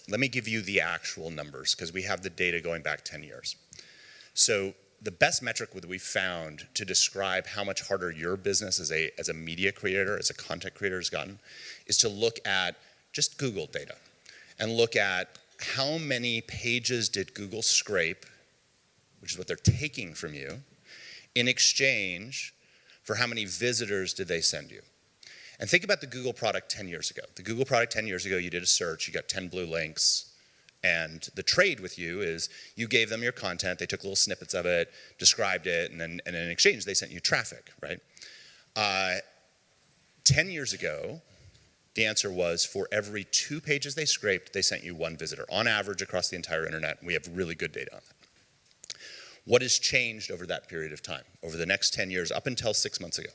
Let me give you the actual numbers because we have the data going back 10 years. So the best metric that we found to describe how much harder your business as a media creator, as a content creator has gotten, is to look at just Google data and look at how many pages did Google scrape, which is what they're taking from you, in exchange for how many visitors did they send you. And think about the Google product 10 years ago. The Google product 10 years ago, you did a search, you got 10 blue links, and the trade with you is you gave them your content, they took little snippets of it, described it, and then in exchange, they sent you traffic, right? 10 years ago, the answer was for every 2 pages they scraped, they sent you 1 visitor, on average across the entire internet. We have really good data on that. What has changed over that period of time, over the next 10 years, up until 6 months ago?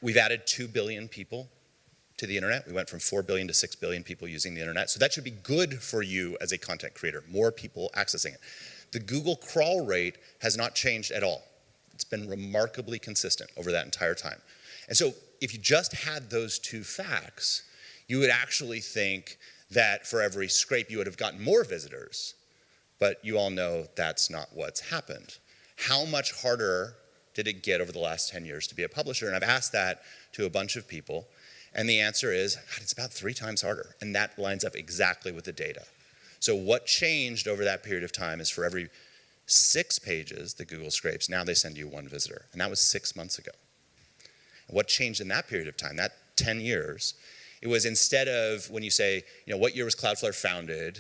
We've added 2 billion people to the internet. We went from 4 billion to 6 billion people using the internet. So that should be good for you as a content creator, more people accessing it. The Google crawl rate has not changed at all. It's been remarkably consistent over that entire time. And so if you just had those 2 facts, you would actually think that for every scrape you would have gotten more visitors, but you all know that's not what's happened. How much harder did it get over the last 10 years to be a publisher? And I've asked that to a bunch of people, and the answer is, God, it's about 3 times harder, and that lines up exactly with the data. So what changed over that period of time is for every 6 pages that Google scrapes, now they send you 1 visitor, and that was 6 months ago. What changed in that period of time, that 10 years, it was instead of when you say, what year was Cloudflare founded,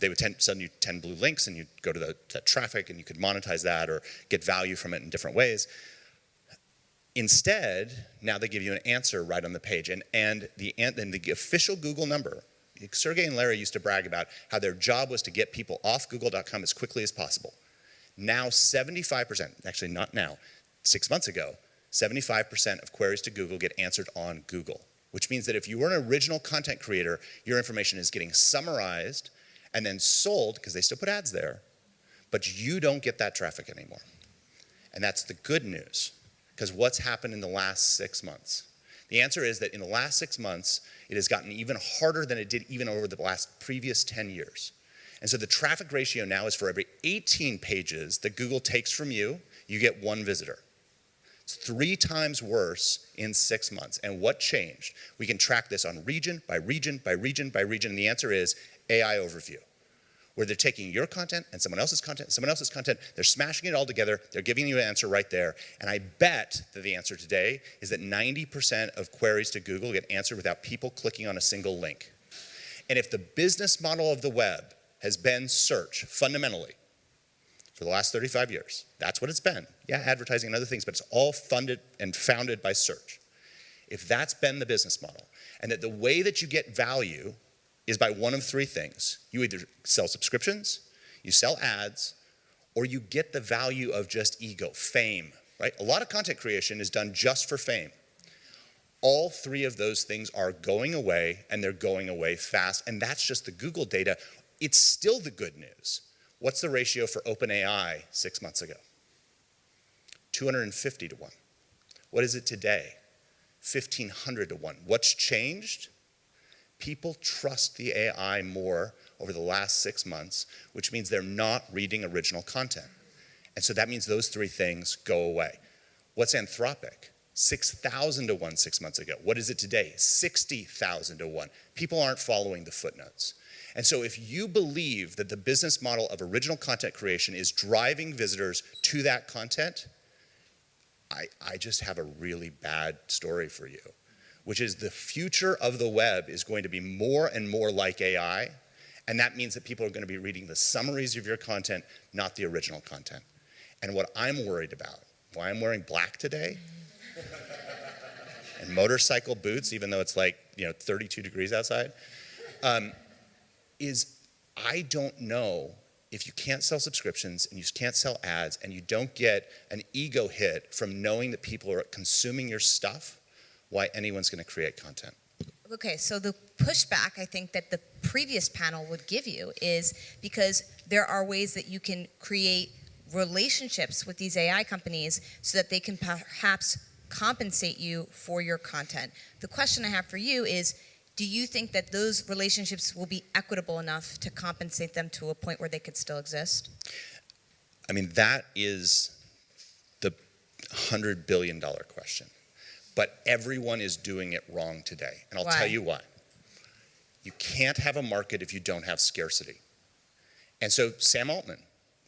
they would send you 10 blue links and you'd go to that traffic and you could monetize that or get value from it in different ways. Instead, now they give you an answer right on the page. And the official Google number, Sergey and Larry used to brag about how their job was to get people off google.com as quickly as possible. Now 75%, actually not now, 6 months ago, 75% of queries to Google get answered on Google, which means that if you were an original content creator, your information is getting summarized and then sold, because they still put ads there, but you don't get that traffic anymore. And that's the good news, because what's happened in the last 6 months? The answer is that in the last 6 months, it has gotten even harder than it did even over the last previous 10 years. And so the traffic ratio now is for every 18 pages that Google takes from you, you get 1 visitor. It's 3 times worse in 6 months. And what changed? We can track this on region by region by region by region, and the answer is AI overview, where they're taking your content and someone else's content and someone else's content, they're smashing it all together, they're giving you an answer right there, and I bet that the answer today is that 90% of queries to Google get answered without people clicking on a single link. And if the business model of the web has been search, fundamentally, for the last 35 years, that's what it's been. Yeah, advertising and other things, but it's all funded and founded by search. If that's been the business model, and that the way that you get value is by one of 3 things. You either sell subscriptions, you sell ads, or you get the value of just ego, fame, right? A lot of content creation is done just for fame. All 3 of those things are going away, and they're going away fast, and that's just the Google data. It's still the good news. What's the ratio for OpenAI 6 months ago? 250 to 1. What is it today? 1,500 to 1. What's changed? People trust the AI more over the last 6 months, which means they're not reading original content. And so that means those 3 things go away. What's Anthropic? 6,000 to 1 6 months ago. What is it today? 60,000 to 1. People aren't following the footnotes. And so if you believe that the business model of original content creation is driving visitors to that content, I just have a really bad story for you, which is the future of the web is going to be more and more like AI, and that means that people are going to be reading the summaries of your content, not the original content. And what I'm worried about, why I'm wearing black today, and motorcycle boots, even though it's like 32 degrees outside, is I don't know if you can't sell subscriptions and you can't sell ads and you don't get an ego hit from knowing that people are consuming your stuff, why anyone's going to create content. Okay, so the pushback I think that the previous panel would give you is because there are ways that you can create relationships with these AI companies so that they can perhaps compensate you for your content. The question I have for you is, do you think that those relationships will be equitable enough to compensate them to a point where they could still exist? I mean, that is the $100 billion question. But everyone is doing it wrong today. And I'll Why? tell you why. You can't have a market if you don't have scarcity. And so Sam Altman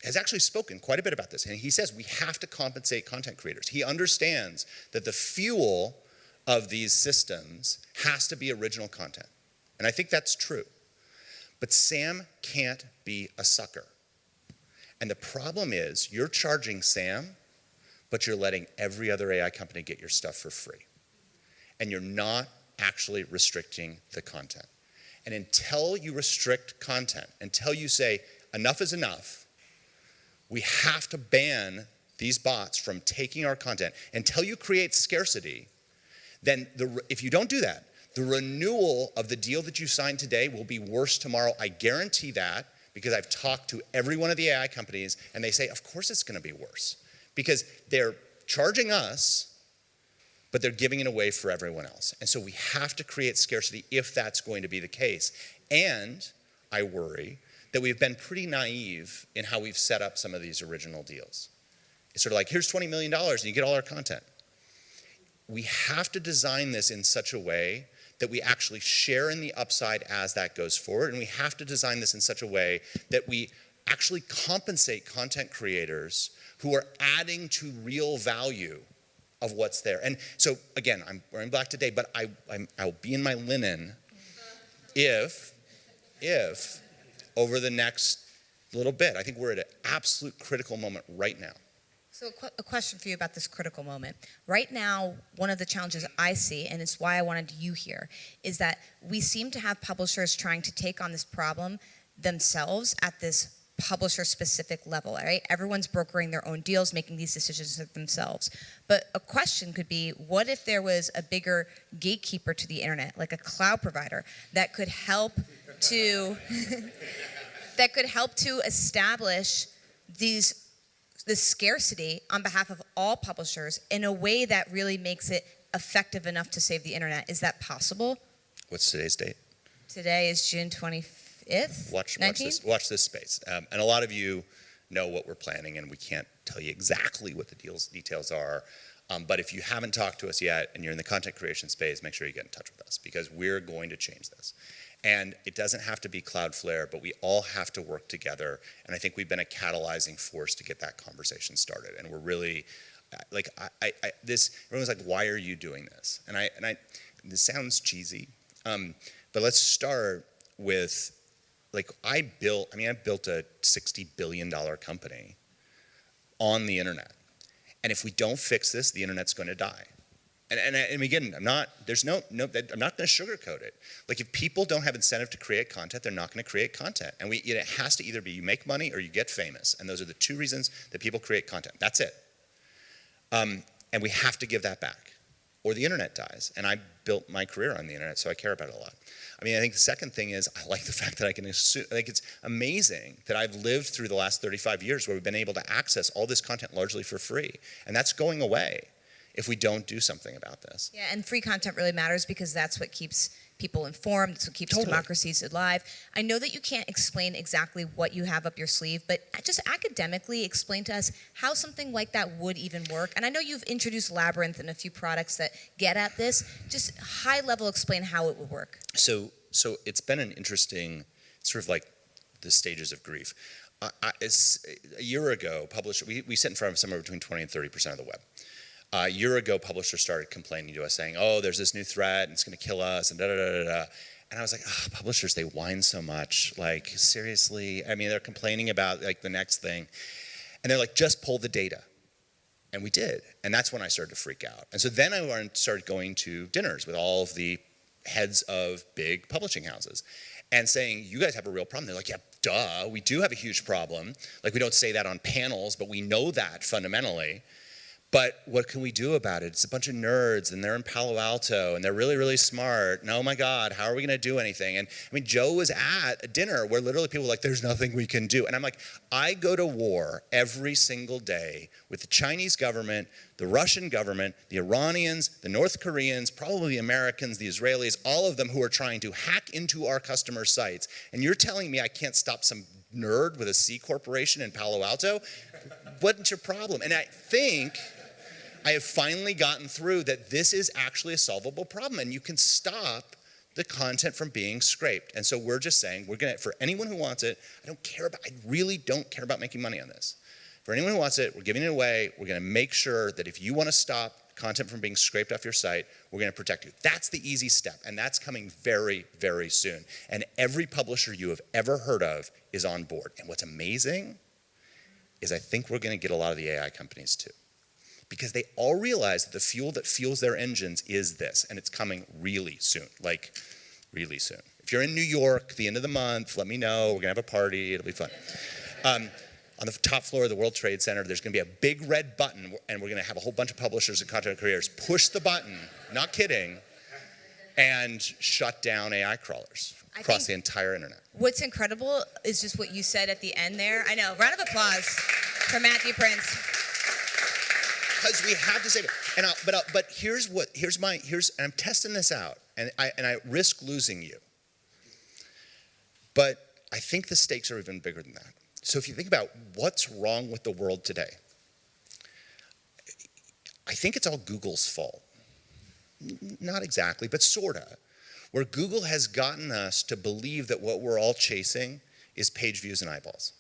has actually spoken quite a bit about this. And he says we have to compensate content creators. He understands that the fuel of these systems has to be original content. And I think that's true. But Sam can't be a sucker. And the problem is you're charging Sam, but you're letting every other AI company get your stuff for free. And you're not actually restricting the content. And until you restrict content, until you say enough is enough, we have to ban these bots from taking our content. Until you create scarcity, then if you don't do that, the renewal of the deal that you signed today will be worse tomorrow. I guarantee that because I've talked to every one of the AI companies and they say, of course it's going to be worse because they're charging us, but they're giving it away for everyone else. And so we have to create scarcity if that's going to be the case. And I worry that we've been pretty naive in how we've set up some of these original deals. It's sort of like, here's $20 million and you get all our content. We have to design this in such a way that we actually share in the upside as that goes forward. And we have to design this in such a way that we actually compensate content creators who are adding to real value of what's there. And so, again, I'm wearing black today, but I'll be in my linen if over the next little bit, I think we're at an absolute critical moment right now. So a question for you about this critical moment. Right now, one of the challenges I see, and it's why I wanted you here, is that we seem to have publishers trying to take on this problem themselves at this publisher-specific level, right? Everyone's brokering their own deals, making these decisions themselves. But a question could be, what if there was a bigger gatekeeper to the internet, like a cloud provider, that could help to establish this scarcity on behalf of all publishers in a way that really makes it effective enough to save the internet? Is that possible? What's today's date? Today is June 25th. Watch this space. And a lot of you know what we're planning, and we can't tell you exactly what the details are. But if you haven't talked to us yet and you're in the content creation space, make sure you get in touch with us because we're going to change this. And it doesn't have to be Cloudflare, but we all have to work together. And I think we've been a catalyzing force to get that conversation started. And we're really, like, everyone's like, why are you doing this? And this sounds cheesy, but let's start with, like, I built a $60 billion company on the internet. And if we don't fix this, the internet's going to die. And again, I'm not going to sugarcoat it. Like, if people don't have incentive to create content, they're not going to create content. And it has to either be you make money or you get famous. And those are the two reasons that people create content. That's it. And we have to give that back, or the internet dies. And I built my career on the internet, so I care about it a lot. I mean, I think the second thing is I like the fact that I think it's amazing that I've lived through the last 35 years where we've been able to access all this content largely for free. And that's going away if we don't do something about this. Yeah, and free content really matters because that's what keeps people informed, it's what keeps democracies alive. I know that you can't explain exactly what you have up your sleeve, but just academically explain to us how something like that would even work. And I know you've introduced Labyrinth and a few products that get at this. Just high level explain how it would work. So it's been an interesting, sort of like the stages of grief. It's a year ago, we sit in front of somewhere between 20 and 30% of the web. A year ago, publishers started complaining to us saying, oh, there's this new threat and it's going to kill us and da-da-da-da-da. And I was like, oh, publishers, they whine so much. Like, seriously? I mean, they're complaining about, like, the next thing. And they're like, just pull the data. And we did. And that's when I started to freak out. And so then I started going to dinners with all of the heads of big publishing houses and saying, you guys have a real problem. They're like, yeah, duh, we do have a huge problem. Like, we don't say that on panels, but we know that fundamentally. But what can we do about it? It's a bunch of nerds, and they're in Palo Alto, and they're really, really smart. And oh my God, how are we going to do anything? And I mean, Joe was at a dinner where literally people were like, there's nothing we can do. And I'm like, I go to war every single day with the Chinese government, the Russian government, the Iranians, the North Koreans, probably the Americans, the Israelis, all of them who are trying to hack into our customer sites. And you're telling me I can't stop some nerd with a C corporation in Palo Alto? What's your problem? And I think I have finally gotten through that this is actually a solvable problem, and you can stop the content from being scraped. And so we're just saying, we're gonna, for anyone who wants it, I really don't care about making money on this. For anyone who wants it, we're giving it away. We're gonna make sure that if you wanna stop content from being scraped off your site, we're gonna protect you. That's the easy step, and that's coming very, very soon. And every publisher you have ever heard of is on board. And what's amazing is I think we're gonna get a lot of the AI companies too, because they all realize that the fuel that fuels their engines is this, and it's coming really soon, like really soon. If you're in New York, the end of the month, let me know. We're gonna have a party, it'll be fun. On the top floor of the World Trade Center, there's gonna be a big red button, and we're gonna have a whole bunch of publishers and content creators push the button, not kidding, and shut down AI crawlers across the entire internet. What's incredible is just what you said at the end there. I know, round of applause for Matthew Prince. Because we have to save it. But here's I'm testing this out, and I risk losing you. But I think the stakes are even bigger than that. So if you think about what's wrong with the world today, I think it's all Google's fault. Not exactly, but sorta. Where Google has gotten us to believe that what we're all chasing is page views and eyeballs.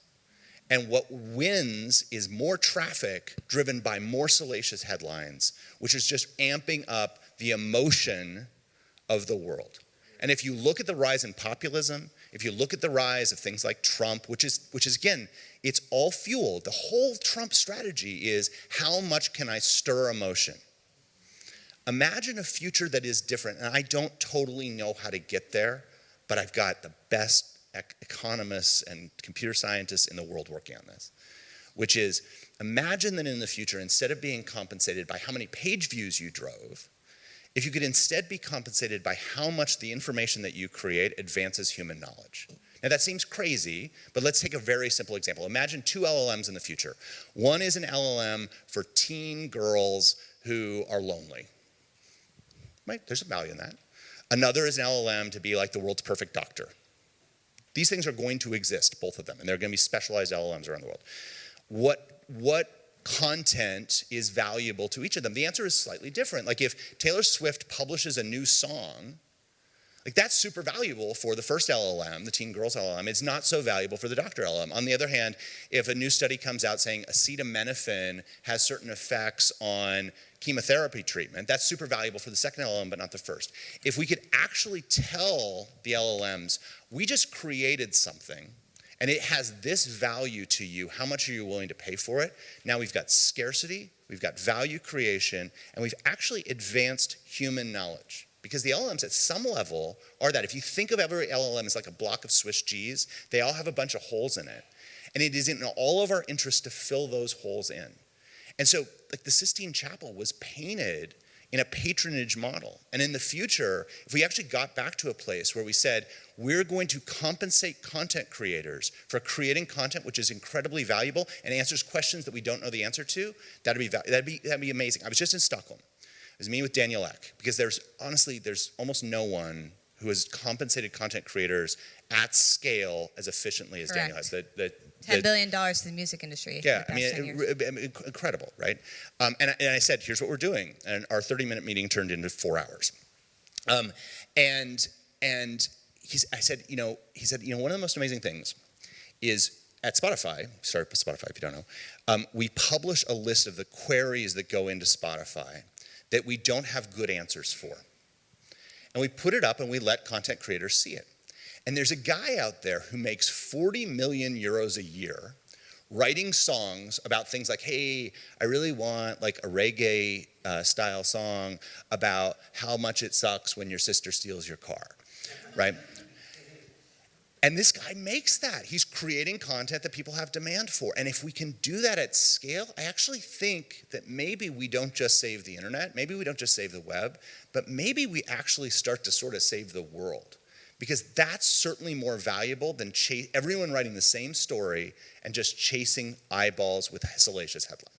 And what wins is more traffic driven by more salacious headlines, which is just amping up the emotion of the world. And if you look at the rise in populism, if you look at the rise of things like Trump, which is again, it's all fueled. The whole Trump strategy is how much can I stir emotion? Imagine a future that is different, and I don't totally know how to get there, but I've got the best economists and computer scientists in the world working on this, which is imagine that in the future, instead of being compensated by how many page views you drove, if you could instead be compensated by how much the information that you create advances human knowledge. Now that seems crazy, but let's take a very simple example. Imagine two LLMs in the future. One is an LLM for teen girls who are lonely. Right, there's a value in that. Another is an LLM to be like the world's perfect doctor. These things are going to exist, both of them, and they're going to be specialized LLMs around the world. What content is valuable to each of them? The answer is slightly different. Like if Taylor Swift publishes a new song, like that's super valuable for the first LLM, the teen girls LLM. It's not so valuable for the doctor LLM. On the other hand, if a new study comes out saying acetaminophen has certain effects on chemotherapy treatment, that's super valuable for the second LLM, but not the first. If we could actually tell the LLMs, we just created something, and it has this value to you, how much are you willing to pay for it? Now we've got scarcity, we've got value creation, and we've actually advanced human knowledge. Because the LLMs at some level are that. If you think of every LLM as like a block of Swiss cheese, they all have a bunch of holes in it. And it is in all of our interest to fill those holes in. And so like the Sistine Chapel was painted in a patronage model. And in the future, if we actually got back to a place where we said, we're going to compensate content creators for creating content which is incredibly valuable and answers questions that we don't know the answer to, that'd be amazing. I was just in Stockholm. I was meeting with Daniel Ek, because there's almost no one who has compensated content creators at scale as efficiently as Daniel has. $10 billion to the music industry. Yeah, I mean, incredible, right? And I said, here's what we're doing. And our 30-minute meeting turned into 4 hours. I said, one of the most amazing things is at Spotify, sorry, Spotify if you don't know, we publish a list of the queries that go into Spotify that we don't have good answers for. And we put it up and we let content creators see it. And there's a guy out there who makes 40 million euros a year writing songs about things like, hey, I really want like a reggae style song about how much it sucks when your sister steals your car, right? And this guy makes that. He's creating content that people have demand for. And if we can do that at scale, I actually think that maybe we don't just save the internet, maybe we don't just save the web, but maybe we actually start to sort of save the world. Because that's certainly more valuable than everyone writing the same story and just chasing eyeballs with salacious headlines.